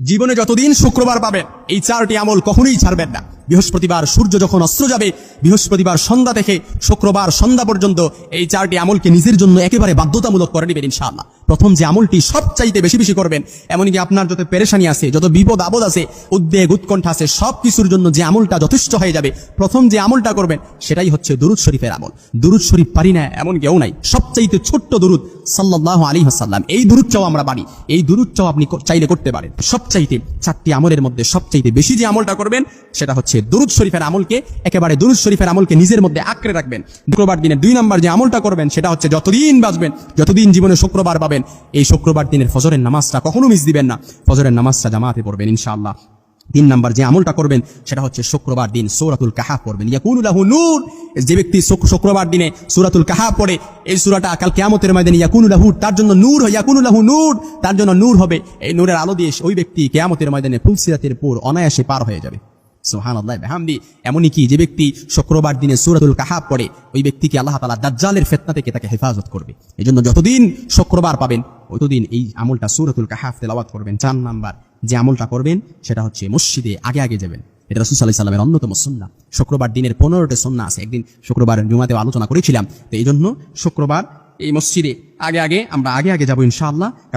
জীবনে যতদিন শুক্রবার পাবেন এই 4টি আমল কখনোই ছাড়বেন না। বৃহস্পতিবার সূর্য যখন অস্ত যাবে, বৃহস্পতিবার সন্ধ্যা থেকে শুক্রবার সন্ধ্যা পর্যন্ত এই 4টি আমলকে নিজের জন্য একেবারে বাধ্যতামূলক করে নেবেন ইনশাআল্লাহ। প্রথম যে আমলটি সবচাইতে বেশি বেশি করবেন, এমনকি আপনার যত পেরেশানি আছে, যত বিপদ আপদ আছে, উদ্বেগ উৎকণ্ঠা আছে, সব কিছুর জন্য যে আমলটা যথেষ্ট হয়ে যাবে, প্রথম যে আমলটা করবেন সেটাই হচ্ছে দুরুদ শরীফের আমল। দুরুদ শরীফ পারি না এমন কেউ নাই। সবচাইতে ছোট্ট দুরুদ সাল্লাল্লাহু আলাইহি ওয়াসাল্লাম, এই দুরুদটাও আমরা পারি। এই দুরুদটাও আপনি চাইলে করতে পারেন। সবচাইতে 4টি আমলের মধ্যে সবচাইতে বেশি যে আমলটা করবেন সেটা হচ্ছে দুরুদ শরীফের আমলকে, একেবারে দুরুদ শরীফের আমলকে নিজের মধ্যে আঁকড়ে রাখবেন। শুক্রবার দিনে 2 নম্বর যে আমলটা করবেন সেটা হচ্ছে যতদিন বাঁচবেন, যতদিন জীবনে শুক্রবার পাবেন, এই শুক্রবার দিনের ফজরের নামাজটা কখনো মিস দিবেন না। ফজরের নামাজটা জামাতে পড়বেন ইনশাআল্লাহ। 3 নম্বর যে আমলটা করবেন সেটা হচ্ছে শুক্রবার দিন সূরাতুল কাহাফ পড়বেন। ইয়াকুনু লাহু নূর, যে ব্যক্তি শুক্রবার দিনে সূরাতুল কাহাফ পড়ে, এই সূরাটা কাল কিয়ামতের ময়দানে ইয়াকুনু লাহু, তার জন্য নূর হয়, ইয়াকুনু লাহু নূর, তার জন্য নূর হবে। এই নূরের আলো দিয়ে ওই ব্যক্তি কিয়ামতের ময়দানে ফুলসিরাতের পুর অনায়াসে পার হয়ে যাবে। সুবহানাল্লাহ বিহামদি। এমনই কি যে ব্যক্তি শুক্রবার দিনে সূরাতুল কাহাফ পড়ে, ওই ব্যক্তিকে আল্লাহ তাআলা দাজ্জালের ফিতনা থেকে তাকে হেফাজত করবে। এজন্য যতদিন শুক্রবার পাবেন ততদিন এই আমলটা সূরাতুল কাহাফ তেলাওয়াত করবেন। 4 নাম্বার যে আমলটা করবেন সেটা হচ্ছে মসজিদে আগে আগে যাবেন। এটা রাসূল সাল্লাল্লাহু আলাইহি ওয়াসাল্লামের অন্যতম সুন্নাহ। শুক্রবার দিনের 15টি সুন্নাহ আছে। একদিন শুক্রবার জুমাতেও আলোচনা করেছিলাম। তো এই জন্য শুক্রবার এই মসজিদে আগে আগে আমরা আগে যাব ইনশাআল্লাহ।